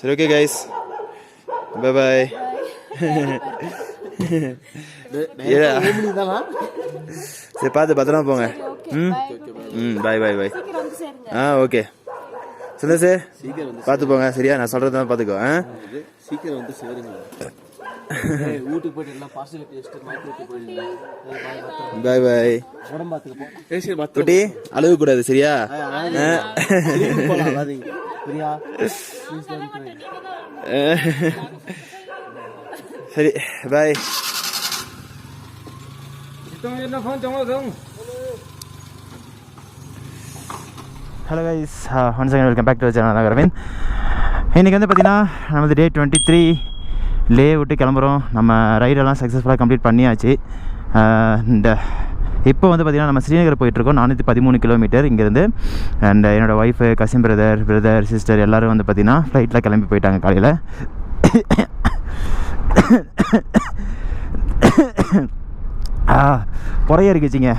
சரி okay guys, bye bye. சரி பார்த்து பத்திரமா போங்க. பாய் பாய் பாய். ஓகே சந்தோஷ் பார்த்து போங்க சரியா, நான் சொல்கிறது தான் பார்த்துக்கோ. சீக்கிரம் வந்து சேருங்க. வீட்டுக்கு போயிட்டு எல்லாம் பாசிட்டிவ் டெஸ்ட் மாத்தி போயிடுங்க. பாய் பாய். உடம்பு குட்டி அழுக கூடாது சரியா. சரி bye. Hello guys, once again welcome back to channel. நான் அரவிந்த். இன்றைக்கி வந்து பார்த்திங்கன்னா நமது டே 23 லே விட்டு கிளம்புறோம். நம்ம ரைடெல்லாம் சக்ஸஸ்ஃபுல்லாக கம்ப்ளீட் பண்ணியாச்சு. இந்த இப்போ வந்து பார்த்திங்கன்னா நம்ம ஸ்ரீநகர் போயிட்டுருக்கோம். 413 கிலோமீட்டர் இங்கேருந்து. அண்ட் என்னோடய ஒய்ஃபு, கசின் பிரதர் சிஸ்டர் எல்லோரும் வந்து பார்த்திங்கன்னா ஃப்ளைட்டில் கிளம்பி போயிட்டாங்க காலையில். புறைய இருக்குச்சிங்க,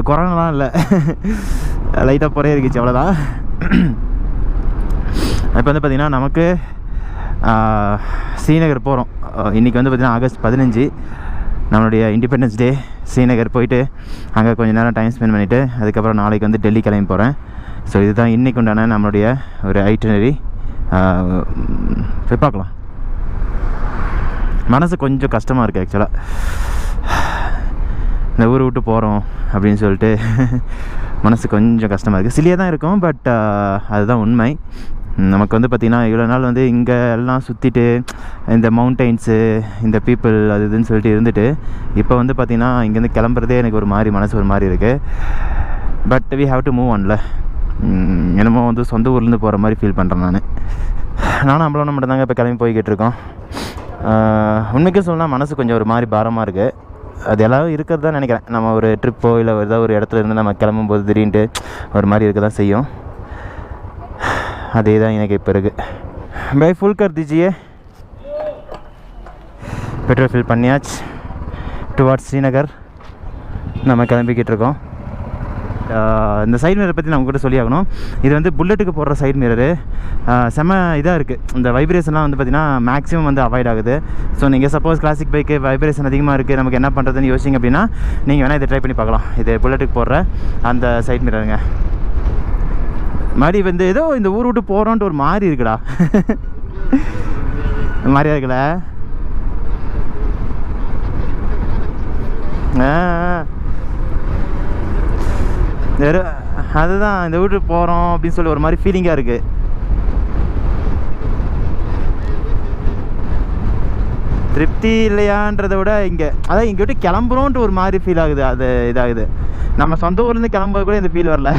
கொரோனாலாம் இல்லை, லைட்டாக புறைய இருக்குச்சு அவ்வளோதான். இப்போ வந்து பார்த்திங்கன்னா நமக்கு ஸ்ரீநகர் போகிறோம். இன்றைக்கி வந்து பார்த்திங்கன்னா ஆகஸ்ட் 15 நம்மளுடைய இண்டிபெண்டன்ஸ் டே. ஸ்ரீநகர் போயிட்டு அங்கே கொஞ்சம் நேரம் டைம் ஸ்பெண்ட் பண்ணிவிட்டு அதுக்கப்புறம் நாளைக்கு வந்து டெல்லி கிளம்பி போகிறேன். ஸோ இதுதான் இன்றைக்கு உண்டான நம்மளுடைய ஒரு ஐட்டினரி. போய் பார்க்கலாம். மனசு கொஞ்சம் கஷ்டமாக இருக்குது ஆக்சுவலாக, இந்த ஊரை விட்டு போகிறோம் அப்படின்னு சொல்லிட்டு மனசு கொஞ்சம் கஷ்டமாக இருக்குது. சிலியாக தான் இருக்கும், பட் அதுதான் உண்மை. நமக்கு வந்து பார்த்திங்கன்னா இவ்வளோ நாள் வந்து இங்கே எல்லாம் சுற்றிட்டு இந்த மவுண்டெயின்ஸு, இந்த பீப்புள் அது இதுன்னு சொல்லிட்டு இருந்துட்டு இப்போ வந்து பார்த்திங்கன்னா இங்கேருந்து கிளம்புறதே எனக்கு ஒரு மாதிரி மனசு ஒரு மாதிரி இருக்குது. But we have to move ஆன்ல. என்னமோ வந்து சொந்த ஊர்லேருந்து போகிற மாதிரி ஃபீல் பண்ணுறேன். நானும் அம்பளம் மட்டும் தாங்க இப்போ கிளம்பி போய்கிட்டு இருக்கோம். உண்மைக்கும் சொல்லலாம் மனசு கொஞ்சம் ஒரு மாதிரி பாரமாக இருக்குது. அது எல்லாம் இருக்கிறது தான் நினைக்கிறேன். நம்ம ஒரு ட்ரிப்போ இல்லை ஏதாவது ஒரு இடத்துல இருந்து நம்ம கிளம்பும்போது திடீர்னு ஒரு மாதிரி இருக்க தான் செய்யும். அதே தான் எனக்கு இப்போ இருக்குது. பை ஃபுல் கர் தீஜியே. பெட்ரோல் ஃபில் பண்ணியாச்சு. டுவார்ட்ஸ் ஸ்ரீநகர் நம்ம கிளம்பிக்கிட்டு இருக்கோம். இந்த சைட் மிரரை பற்றி நான் உங்கள்கிட்ட சொல்லி ஆகணும். இது வந்து புல்லட்டுக்கு போடுற சைட் மிரரு. செம்ம இதாக இருக்குது. இந்த வைப்ரேஷன்லாம் வந்து பார்த்திங்கன்னா மேக்ஸிமம் வந்து அவாய்ட் ஆகுது. ஸோ நீங்கள் சப்போஸ் கிளாசிக் பைக்கு வைப்ரேஷன் அதிகமாக இருக்குது, நமக்கு என்ன பண்ணுறதுன்னு யோசிச்சிங்க அப்படின்னா நீங்கள் வேணால் இதை ட்ரை பண்ணி பார்க்கலாம். இது புல்லட்டுக்கு போடுற அந்த சைட் மிரருங்க. மாதிரி வந்து ஏதோ இந்த ஊர் விட்டு போகிறோன்ட்டு ஒரு மாதிரி இருக்குடா. மாதிரியா இருக்குல்ல. அதுதான் இந்த வீட்டுக்கு போகிறோம் அப்படின்னு சொல்லி ஒரு மாதிரி ஃபீலிங்காக இருக்குது. திருப்தி இல்லையான்றதை விட இங்கே அதான் இங்கே விட்டு கிளம்புறோன்ட்டு ஒரு மாதிரி ஃபீல் ஆகுது. அது இதாகுது. நம்ம சொந்த ஊர்லேருந்து கிளம்புறது கூட இந்த ஃபீல் வரல.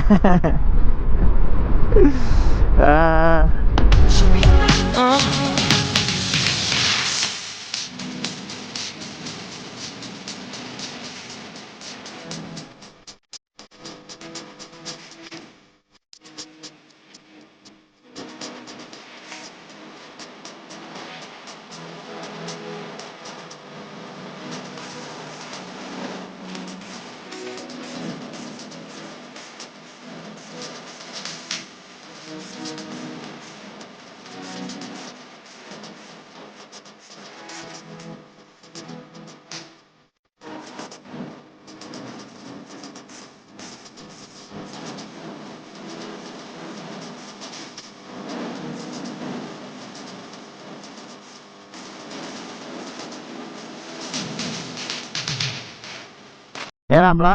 ஏறாம்ல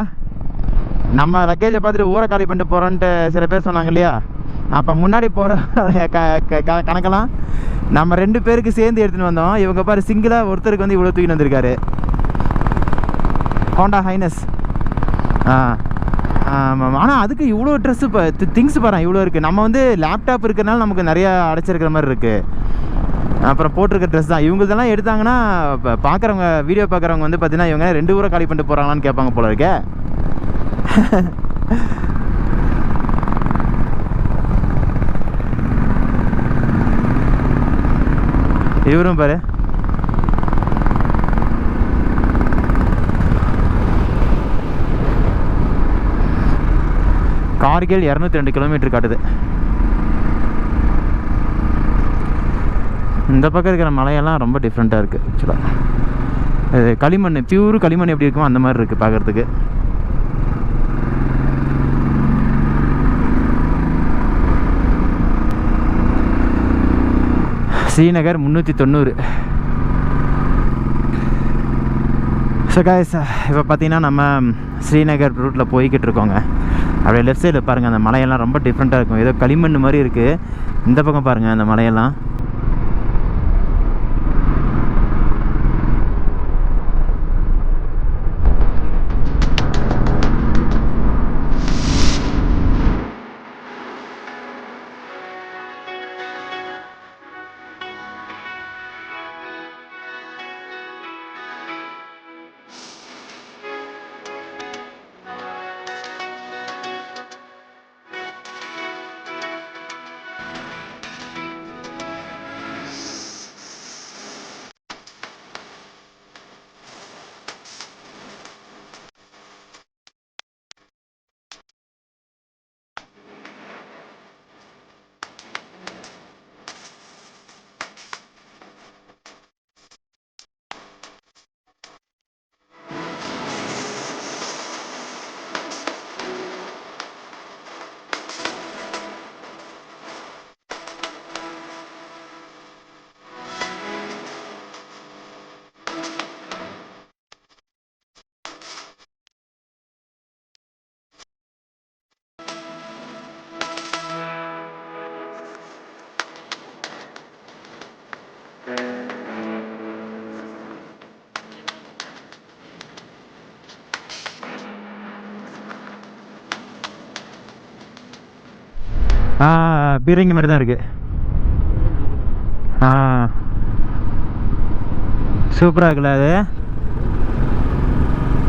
நம்ம லக்கேஜை பார்த்துட்டு ஊரை காலி பண்ணிட்டு போகிறோன்ட்டு சில பேர் சொன்னாங்க இல்லையா. அப்போ முன்னாடி போகிற கணக்கெல்லாம் நம்ம 2 பேருக்கு சேர்ந்து எடுத்துகிட்டு வந்தோம். இவங்க பாரு சிங்கிளாக ஒருத்தருக்கு வந்து இவ்வளோ தூக்கிட்டு வந்திருக்காரு. Honda highness. ஆனால் அதுக்கு இவ்வளோ ட்ரெஸ்ஸு இப்போ திங்ஸ் பாரு இவ்வளோ இருக்குது. நம்ம வந்து லேப்டாப் இருக்கிறனால நமக்கு நிறையா அடைச்சிருக்கிற மாதிரி இருக்குது. அப்புறம் போட்டிருக்க ட்ரெஸ் தான் இவங்களதெல்லாம் எடுத்தாங்கன்னா இப்போ பார்க்குறவங்க வீடியோ பார்க்குறவங்க வந்து பார்த்தீங்கன்னா இவங்க 2 ஊரை காலி பண்ணிட்டு போகிறாங்களான்னு கேட்பாங்க போல இருக்கே. இவரும் பாரு கார்கில் 202 கிலோமீட்டர் காட்டுது. இந்த பக்கம் இருக்கிற மலையெல்லாம் ரொம்ப டிஃப்ரெண்ட்டாக இருக்குது ஆக்சுவலாக. இது களிமண், பியூர் களிமண் எப்படி இருக்குமோ அந்த மாதிரி இருக்குது பார்க்குறதுக்கு. ஸ்ரீநகர் 390. ஸோ காய்ஸ், இப்போ பார்த்தீங்கன்னா நம்ம ஸ்ரீநகர் ரூட்டில் போய்கிட்டு இருக்கோங்க. அப்படியே லெஃப்ட் சைடில் பாருங்கள், அந்த மலையெல்லாம் ரொம்ப டிஃப்ரெண்ட்டாக இருக்கும். ஏதோ களிமண் மாதிரி இருக்குது. இந்த பக்கம் பாருங்கள் அந்த மலையெல்லாம். பீரங்கி மாதிரி தான் இருக்குது. சூப்பராக இருக்குல்ல அது.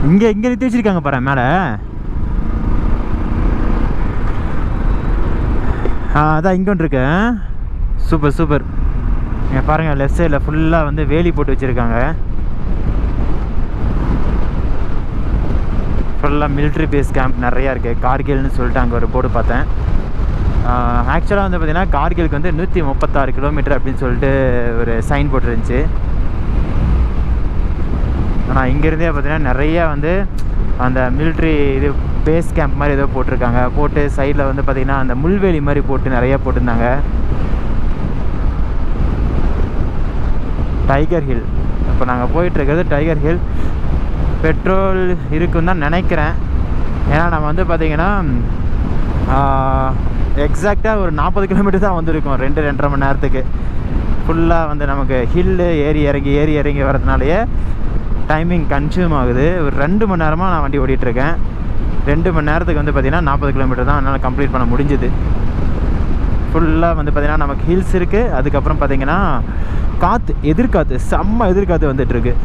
இங்கே நிறுத்தி வச்சுருக்காங்க பாரு மேலே. அதான் இங்கே ஒன்று இருக்கு. Super super. இங்கே பாருங்கள், லெஃப்ட் சைடில் ஃபுல்லாக வந்து வேலி போட்டு வச்சுருக்காங்க. ஃபுல்லாக மிலிட்ரி பேஸ் கேம்ப் நிறையா இருக்குது. கார்கில்னு சொல்லிட்டு அங்கே ஒரு போர்டு பார்த்தேன். ஆக்சுவலாக வந்து பார்த்திங்கன்னா கார்கிலுக்கு வந்து 136 கிலோமீட்டர் அப்படின்னு சொல்லிட்டு ஒரு சைன் போட்டுருந்துச்சு. ஆனால் இங்கேருந்தே பார்த்திங்கன்னா நிறையா வந்து அந்த மிலிட்ரி இது பேஸ் கேம்ப் மாதிரி ஏதோ போட்டிருக்காங்க. போட்டு சைடில் வந்து பார்த்திங்கன்னா அந்த முள்வேலி மாதிரி போட்டு நிறையா போட்டிருந்தாங்க. டைகர் ஹில், இப்போ நாங்கள் போயிட்டுருக்கிறது டைகர் ஹில். பெட்ரோல் இருக்குன்னு தான் நினைக்கிறேன். ஏன்னா நம்ம வந்து பார்த்திங்கன்னா எக்ஸாக்டாக ஒரு 40 கிலோமீட்டர் தான் வந்திருக்கோம் 2-2.5 மணி நேரத்துக்கு. ஃபுல்லாக வந்து நமக்கு ஹில்லு ஏறி இறங்கி வரதுனாலேயே டைமிங் கன்சியூம் ஆகுது. ஒரு 2 மணி நேரமாக நான் வண்டி ஓட்டிகிட்ருக்கேன். 2 மணி நேரத்துக்கு வந்து பார்த்திங்கன்னா 40 கிலோமீட்டர் தான் என்னால் கம்ப்ளீட் பண்ண முடிஞ்சுது. ஃபுல்லாக வந்து பார்த்திங்கன்னா நமக்கு ஹில்ஸ் இருக்குது. அதுக்கப்புறம் பார்த்திங்கன்னா எதிர்காற்று செம்ம எதிர்காற்று வந்துட்டுருக்கு.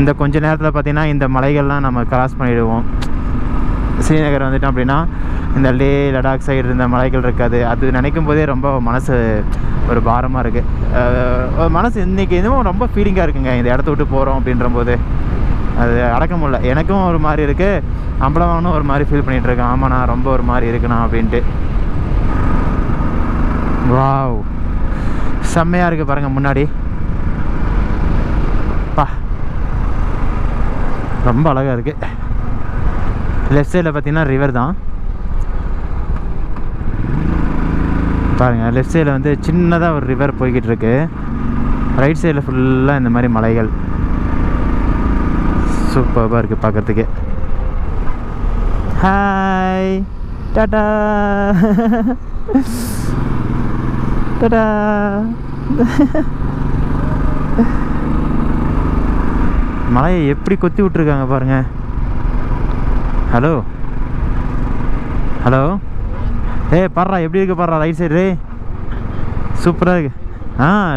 இந்த கொஞ்ச நேரத்தில் பார்த்திங்கன்னா இந்த மலைகள்லாம் நம்ம கிராஸ் பண்ணிவிடுவோம். ஸ்ரீநகர் வந்துட்டோம் அப்படின்னா இந்த லே லடாக் சைடு இருந்த மலைகள் இருக்காது. அது நினைக்கும் போதே ரொம்ப மனசு ஒரு பாரமாக இருக்குது. மனசு இன்றைக்கி எதுவும் ரொம்ப ஃபீலிங்காக இருக்குங்க. இந்த இடத்த விட்டு போகிறோம் அப்படின்ற போது அது அடக்க முடியல. எனக்கும் ஒரு மாதிரி இருக்குது, அம்பலமானும் ஒரு மாதிரி ஃபீல் பண்ணிகிட்ருக்கேன். ஆமாண்ணா ரொம்ப ஒரு மாதிரி இருக்குண்ணா அப்படின்ட்டு. வாவ், செம்மையாக இருக்குது பாருங்கள் முன்னாடி. ரொம்ப அழகாக இருக்குது. லெஃப்ட் சைடில் பார்த்தீங்கன்னா ரிவர் தான் பாருங்கள். லெஃப்ட் சைடில் வந்து சின்னதாக ஒரு ரிவர் போய்கிட்டு இருக்கு. ரைட் சைடில் ஃபுல்லாக இந்த மாதிரி மலைகள். சூப்பராக இருக்குது பார்க்குறதுக்கு. ஹாய் டாடா டாடா. மலையை எப்படி கொத்தி விட்ருக்காங்க பாருங்கள். ஹலோ பாடுறா, எப்படி இருக்கு பாடுறா ரைட் சைடு. சூப்பராக இருக்கு.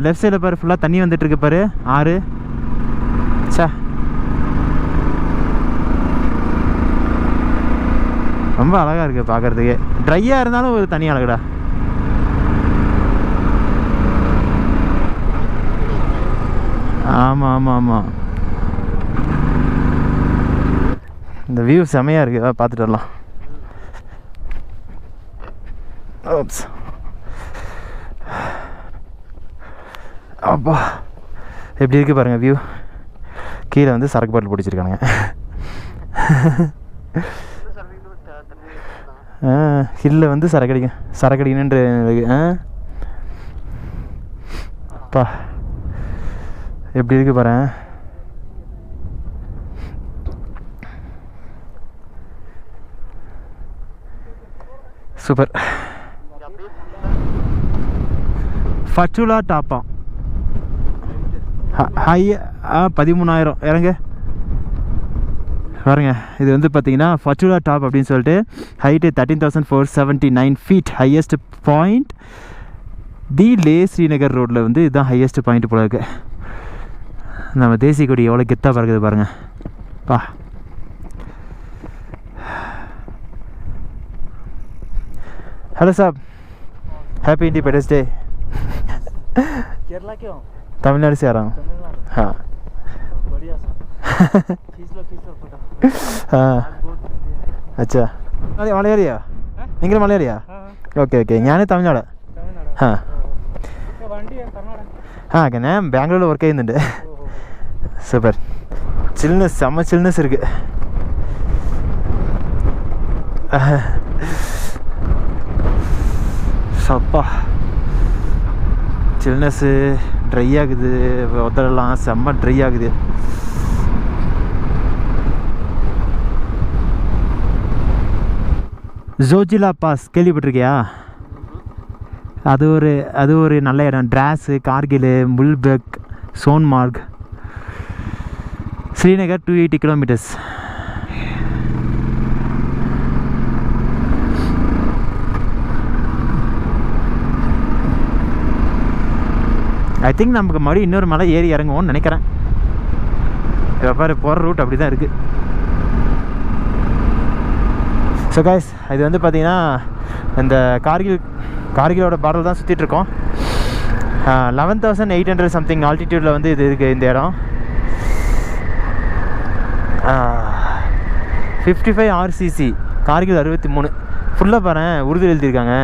லெஃப்ட் சைடில் பாரு, ஃபுல்லாக தண்ணி வந்துட்டுருக்கு பாரு, ஆறு. சே, ரொம்ப அழகாக இருக்குது பார்க்குறதுக்கு. ட்ரையாக இருந்தாலும் ஒரு தனி அழகுடா. ஆமாம், இந்த வியூ செமையாக இருக்குது. பார்த்துட்டு வரலாம். ஓப்ஸ், அப்பா எப்படி இருக்குது பாருங்கள் வியூ. கீழே வந்து சரக்கு பாட்டில் பிடிச்சிருக்கானுங்க. ஹில்லில் வந்து சரக்கடிக்கணுன்ற அப்பா எப்படி இருக்கு பாரு. சூப்பர். ஃபச்சுலா டாப்பா ஹை 13,000 இறங்க பாருங்க. இது வந்து பார்த்தீங்கன்னா ஃபச்சுலா டாப் அப்படின்னு சொல்லிட்டு height 13,479 feet, highest point the Leh Srinagar ரோட்டில் வந்து இதுதான் ஹையஸ்ட் பாயிண்ட் போல இருக்கு. நம்ம தேசிய கொடி எவ்வளோ கெத்தாக பறக்குது பாருங்கள் பா. हेलो साहब, हैप्पी इंडिपेंडेंस डे। केरला क्यों? तमिलनाडु से आ रहा हूँ। हाँ बढ़िया सा खींच लो फोटो। हाँ अच्छा മലയാളിയാ നിങ്ങൾ? മലയാളിയാ? Okay okay. ഞാൻ തമിഴ്നാട്. ആ ആ ഞാൻ ബാംഗ്ലൂരിൽ വർക്ക് ചെയ്യുന്നുണ്ട്. സൂപ്പർ. ചിൽനെസ്, செம்ம சில்னஸ் இருக்குது. அப்பா சில்னஸ்ஸு ட்ரை ஆகுது, உதறலாம் செம்ம ட்ரை ஆகுது. ஜோஜிலா பாஸ் கேள்விப்பட்டிருக்கியா? அது ஒரு நல்ல இடம். Dras, Kargil, Mulbekh, Sonamarg, Srinagar 280 kilometres. I think நமக்கு மறுபடியும் இன்னொரு மலை ஏறி இறங்குவோம்னு நினைக்கிறேன். பாரு போகிற ரூட் அப்படி தான் இருக்குது. ஸோ கைஸ், இது வந்து பார்த்திங்கன்னா இந்த கார்கிலோட பார்டர் தான் சுற்றிட்டுருக்கோம். 11,800 சம்திங் ஆல்டிடியூடில் வந்து இது இருக்குது இந்த இடம். 55 RCC, கார்கில் 63. ஃபுல்லாக பாரு உருது எழுதியிருக்காங்க.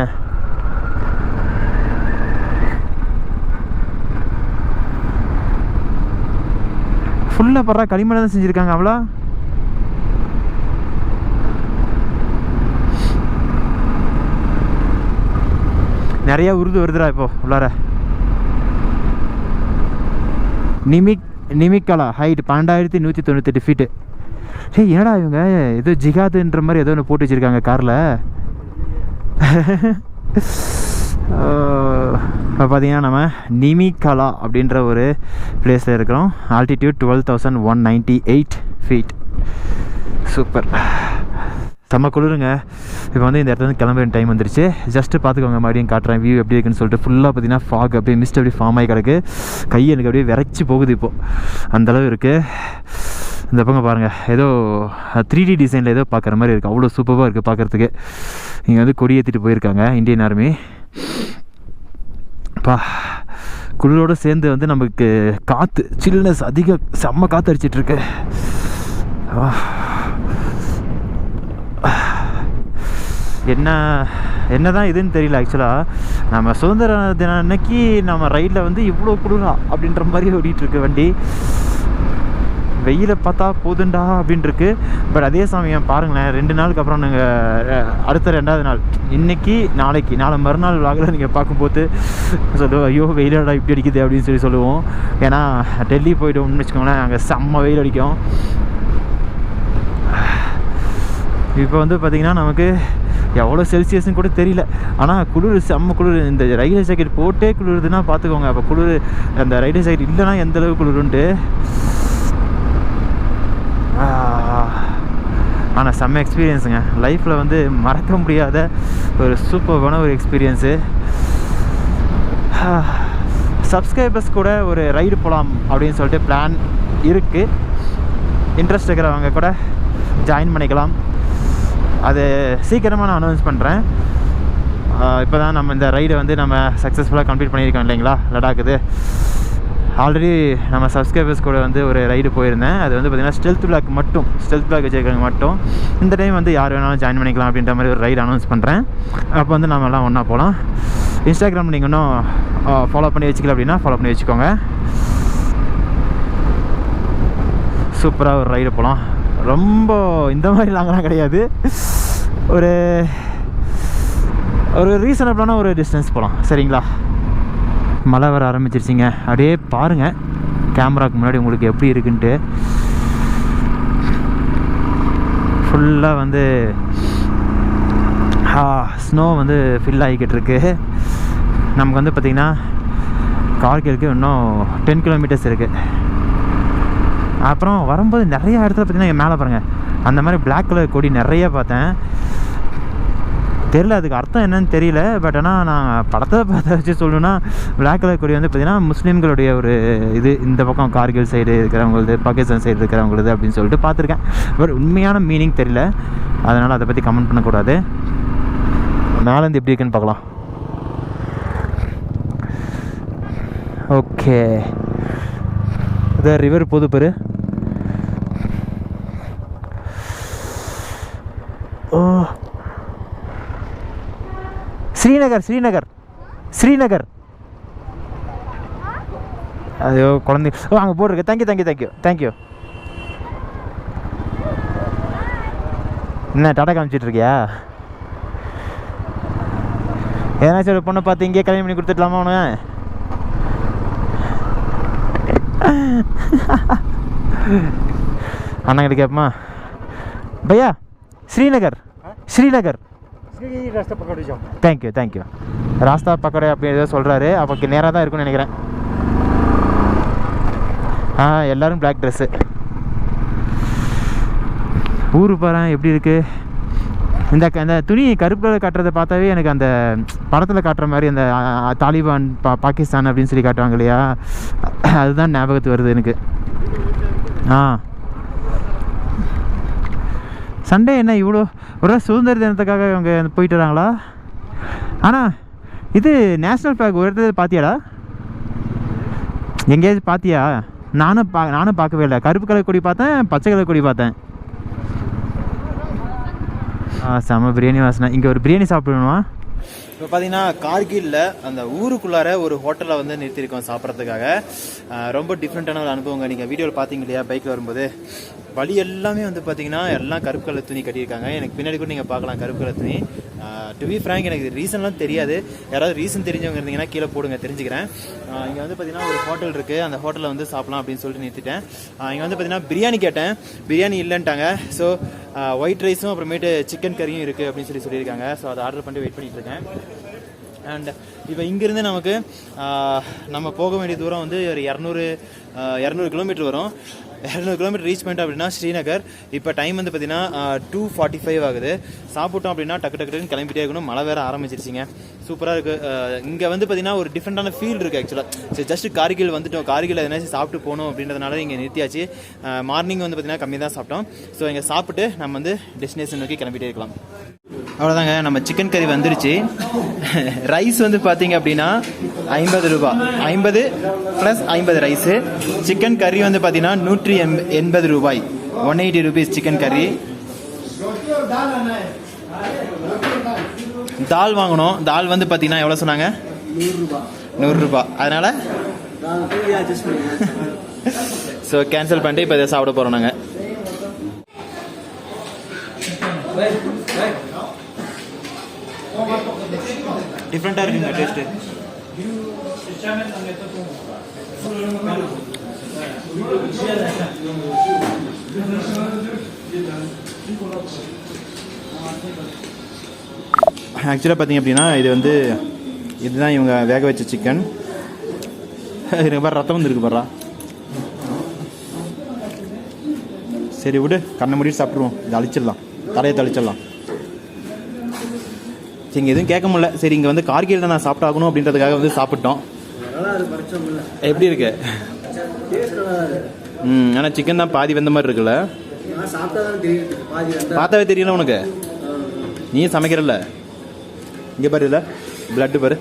ஃபுல்லாக படுறா களிமண்ணை தான் செஞ்சுருக்காங்க. அவ்வளோ நிறையா உருது வருதுடா இப்போ உள்ளார. நிமிக்கலா ஹைட் 12,198 ஃபீட்டு. ஏய் என்னடா இவங்க ஏதோ ஜிகாதுன்ற மாதிரி ஏதோ ஒன்று போட்டு வச்சுருக்காங்க காரில். இப்போ பார்த்தீங்கன்னா நம்ம நிமிக்கலா அப்படின்ற ஒரு பிளேஸில் இருக்கிறோம். Altitude 12,198 feet. சூப்பர், செம்ம குளிருங்க. இப்போ வந்து இந்த இடத்துல கிளம்புற டைம் வந்துருச்சு. ஜஸ்ட்டு பார்த்துக்கோங்க, மறுபடியும் காட்டுறேன் வியூ எப்படி இருக்குன்னு சொல்லிட்டு. ஃபுல்லாக பார்த்தீங்கன்னா ஃபாக் அப்படியே மிஸ்ட் அப்படியே ஃபார்ம் ஆகி கிடக்கு. கை எனக்கு அப்படியே விரைச்சி போகுது இப்போது, அந்தளவு இருக்குது. இந்த பக்கம் பாருங்கள், ஏதோ 3D டிசைனில் ஏதோ பார்க்குற மாதிரி இருக்குது. அவ்வளோ சூப்பராக இருக்குது பார்க்குறதுக்கு. இங்கே வந்து கொடி ஏற்றிட்டு போயிருக்காங்க இந்தியன் ஆர்மி. பா குளிரோடு சேர்ந்து வந்து நமக்கு காற்று சில்னஸ் அதிக செம்ம காற்று அடிச்சிட்ருக்கு. என்ன தான் இதுன்னு தெரியல. ஆக்சுவலாக நம்ம சுதந்திர தினம் அன்னைக்கு நம்ம ரைடில் வந்து இவ்வளோ குளிரா அப்படின்ற மாதிரி ஓடிட்டுருக்கு வண்டி. வெயிலை பார்த்தா போதுண்டா அப்படின்ட்டுருக்கு. பட் அதே சமயம் பாருங்களேன், 2 நாளுக்கு அப்புறம் நாங்கள் அடுத்த 2வது நாள் இன்றைக்கி நாளை மறுநாள் விலாகில் நீங்கள் பார்க்கும்போது சொல்லுவோம், ஐயோ வெயிலடா இப்படி அடிக்குது அப்படின்னு சொல்லுவோம். ஏன்னா டெல்லி போய்ட்டோம்னு வச்சுக்கோங்களேன், அங்கே செம்ம வெயில் அடிக்கும். இப்போ வந்து பார்த்திங்கன்னா நமக்கு எவ்வளோ செல்சியஸ்ன்னு கூட தெரியல. ஆனால் குளிர் செம்ம குளிர். இந்த ரைடர் ஜாக்கெட் போட்டே குளிருதுன்னா பார்த்துக்கோங்க. அப்போ குளிர் அந்த ரைடர் ஜாக்கெட் இல்லைன்னா எந்தளவுக்கு குளிருன்ட்டு. ஆனால் செம்ம எக்ஸ்பீரியன்ஸுங்க. லைஃப்பில் வந்து மறக்க முடியாத ஒரு சூப்பரான ஒரு எக்ஸ்பீரியன்ஸு. சப்ஸ்கிரைபர்ஸ் கூட ஒரு ரைடு போகலாம் அப்படின்னு சொல்லிட்டு பிளான் இருக்குது. இன்ட்ரெஸ்ட் இருக்கிறவங்க கூட ஜாயின் பண்ணிக்கலாம். அது சீக்கிரமாக நான் அனௌன்ஸ் பண்ணுறேன். இப்போ தான் நம்ம இந்த ரைடை வந்து நம்ம சக்ஸஸ்ஃபுல்லாக கம்ப்ளீட் பண்ணியிருக்கோம் இல்லைங்களா, லடாக்குது. ஆல்ரெடி நம்ம சப்ஸ்கிரைபர்ஸ் கூட வந்து ஒரு ரைடு போயிருந்தேன். அது வந்து பார்த்திங்கன்னா ஸ்டெல்த் பிளாக் வச்சுருக்காங்க மட்டும். இந்த டைம் வந்து யார் வேணாலும் ஜாயின் பண்ணிக்கலாம் அப்படின்ற மாதிரி ஒரு ரைடு அனௌன்ஸ் பண்ணுறேன். அப்போ வந்து நம்ம எல்லாம் ஒன்றா போகலாம். இன்ஸ்டாகிராம் நீங்கள் இன்னும் ஃபாலோ பண்ணி வச்சுக்கல அப்படின்னா ஃபாலோ பண்ணி வச்சுக்கோங்க. சூப்பராக ஒரு ரைடு போகலாம். ரொம்ப இந்த மாதிரி லாங்கெலாம் கிடையாது, ஒரு ரீசனபிளான ஒரு டிஸ்டன்ஸ் போகலாம். சரிங்களா? மழை வர ஆரம்பிச்சிருச்சிங்க. அப்படியே பாருங்கள் கேமராவுக்கு முன்னாடி உங்களுக்கு எப்படி இருக்குன்ட்டு. ஃபுல்லாக வந்து ஸ்னோ வந்து ஃபில் ஆகிக்கிட்டு இருக்கு. நமக்கு வந்து பார்த்திங்கன்னா கார்கிலுக்கு இன்னும் 10 கிலோமீட்டர்ஸ் இருக்குது. அப்புறம் வரும்போது நிறைய இடத்துல பார்த்திங்கன்னா மேலே பாருங்கள் அந்த மாதிரி பிளாக் கலர் கொடி நிறைய பார்த்தேன். தெரியல அதுக்கு அர்த்தம் என்னன்னு தெரியல. பட் ஆனால் நான் படத்தை பார்த்து வச்சு சொல்லணுன்னா பிளாக் கலர் கொடி வந்து பார்த்திங்கன்னா முஸ்லீம்களுடைய ஒரு இது, இந்த பக்கம் கார்கில் சைடு இருக்கிறவங்களது, பாகிஸ்தான் சைடு இருக்கிறவங்களது அப்படின்னு சொல்லிட்டு பார்த்துருக்கேன். பட் உண்மையான மீனிங் தெரியல, அதனால் அதை பற்றி கமெண்ட் பண்ணக்கூடாது. மேலேருந்து எப்படி இருக்குன்னு பார்க்கலாம். ஓகே, இது ரிவர் போது பேர். ஓ, ஸ்ரீநகர். ஐயோ குழந்தை, ஓ அங்கே போட்டிருக்கு. தேங்க்யூ. என்ன டாடா காமிச்சிட்டு இருக்கியா? ஏதாச்சும் ஒரு பொண்ணை பார்த்து இங்கே கல்யாணம் பண்ணி கொடுத்துடலாமா அவனு? அண்ணாங்கிட்ட கேட்போமா? பையா ஸ்ரீநகர் தேங்க்யூ. ராஸ்தா பக்கடை அப்படி ஏதோ சொல்கிறாரு. அப்போ நேராக தான் இருக்குன்னு நினைக்கிறேன். எல்லோரும் பிளாக் ட்ரெஸ்ஸு. ஊர் பாரு எப்படி இருக்குது. இந்த துணி கருப்பு கலர் காட்டுறதை பார்த்தாவே எனக்கு அந்த படத்தில் காட்டுற மாதிரி அந்த தாலிபான் பாகிஸ்தான் அப்படின்னு சொல்லி காட்டுவாங்க இல்லையா, அதுதான் ஞாபகத்து வருது எனக்கு. சண்டே என்ன இவ்வளோ ஒரு சுதந்திர தினத்துக்காக இவங்க போயிட்டு வராங்களா? ஆனால் இது நேஷ்னல் ஃப்ளாக் ஒரு இடத்துல பார்த்தியாடா? எங்கேயாச்சும் பார்த்தியா? நானும் பார்க்கவே இல்லை. கருப்பு கலர் கொடி பார்த்தேன், பச்சை கலர் கொடி பார்த்தேன். செம்ம பிரியாணி வாசனை. இங்கே ஒரு பிரியாணி சாப்பிடணுமா? இப்போ பார்த்தீங்கன்னா கார்கில்ல அந்த ஊருக்குள்ளார ஒரு ஹோட்டலில் வந்து நிறுத்தியிருக்கோம் சாப்பிட்றதுக்காக. ரொம்ப டிஃப்ரெண்ட்டான ஒரு அனுபவங்க. நீங்கள் வீடியோவில் பார்த்தீங்க இல்லையா, பைக்கில் வரும்போது வழி எல்லாமே வந்து பார்த்தீங்கன்னா எல்லாம் கருப்பு கலர் துணி கட்டியிருக்காங்க. எனக்கு பின்னாடி கூட நீங்கள் பார்க்கலாம் கருப்பு கலர் துணி. டு பி ஃப்ராங்க் எனக்கு ரீசன்லாம் தெரியாது. யாராவது ரீசன் தெரிஞ்சவங்க இருந்தீங்கன்னா கீழே போடுங்க, தெரிஞ்சுக்கிறேன். இங்கே வந்து பார்த்தீங்கன்னா ஒரு ஹோட்டல் இருக்குது, அந்த ஹோட்டலில் வந்து சாப்பிட்லாம் அப்படின்னு சொல்லிட்டு நிறுத்திட்டேன். இங்கே வந்து பார்த்தீங்கன்னா பிரியாணி கேட்டேன், பிரியாணி இல்லைன்ட்டாங்க. ஸோ ஒயிட் ரைஸும் அப்புறமேட்டு சிக்கன் கறியும் இருக்குது அப்படின்னு சொல்லியிருக்காங்க. ஸோ அதை ஆர்டர் பண்ணிட்டு வெயிட் பண்ணிட்டு இருக்கேன். அண்ட் இப்போ இங்கேருந்து நமக்கு நம்ம போக வேண்டிய தூரம் வந்து ஒரு 200 கிலோமீட்டர் வரும். 200 கிலோமீட்டர் ரீச் பண்ணிட்டோம் அப்படின்னா ஸ்ரீநகர். இப்போ டைம் வந்து பார்த்தீங்கன்னா 2:45 ஆகுது. சாப்பிட்டோம் அப்படின்னா டக்குன்னு கிளம்பிட்டே இருக்கணும். மழை வேறு ஆரம்பிச்சிருச்சிங்க. சூப்பராக இருக்குது. இங்கே வந்து பார்த்தீங்கன்னா ஒரு டிஃப்ரெண்டான ஃபீல் இருக்குது ஆக்சுவலாக. சரி, ஜஸ்ட் கார்கில் வந்துட்டோம், கார்கில் எதனாச்சும் சாப்பிட்டு போகணும் அப்படின்றதுனால இங்கே நிறுத்தியாச்சு. மார்னிங் வந்து பார்த்தீங்கன்னா கம்மி தான் சாப்பிட்டோம். ஸோ இங்கே சாப்பிட்டு நம்ம வந்து டெஸ்டினேஷன் நோக்கி கிளம்பிட்டே இருக்கலாம். அவ்வளோதாங்க, நம்ம சிக்கன் கறி வந்துருச்சு. ரைஸ் வந்து பார்த்தீங்க அப்படின்னா 50 ரூபா, 50 + 50 ரைஸு. சிக்கன் கறி வந்து பார்த்தீங்கன்னா 180 ரூபாய், 180 rupees சிக்கன் கறி. தால் வாங்கணும். தால் வந்து பார்த்தீங்கன்னா எவ்வளோ சொன்னாங்க? 100 ரூபா. அதனால் ஸோ கேன்சல் பண்ணிட்டு இப்போ இதை சாப்பிட போகிறோம் நாங்கள். டிஃப்ரெண்ட்டாக இருக்குங்க டேஸ்ட்டு. ஆக்சுவலாக பார்த்தீங்க அப்படின்னா இதுதான் இவங்க வேக வச்ச சிக்கன். எனக்கு பாரு ரத்தம் வந்து இருக்கு பாரா. சரி விடு, கண்ணை மூடிட்டு சாப்பிட்ருவோம். இதை அழிச்சிடலாம், தலையை தழிச்சிடலாம். இங்கே எதுவும் கேட்க முடியல. சரி, இங்கே வந்து கார்கில் நான் சாப்பிட்டாகணும் அப்படின்றதுக்காக வந்து சாப்பிட்டோம். எப்படி இருக்கு? ஆனால் சிக்கன் தான் பாதி வந்த மாதிரி இருக்குல்ல. பார்த்தாவே தெரியல உனக்கு, நீ சமைக்கிறல்ல. இங்கே பாரு, இல்லை பிளட்டு பாரு.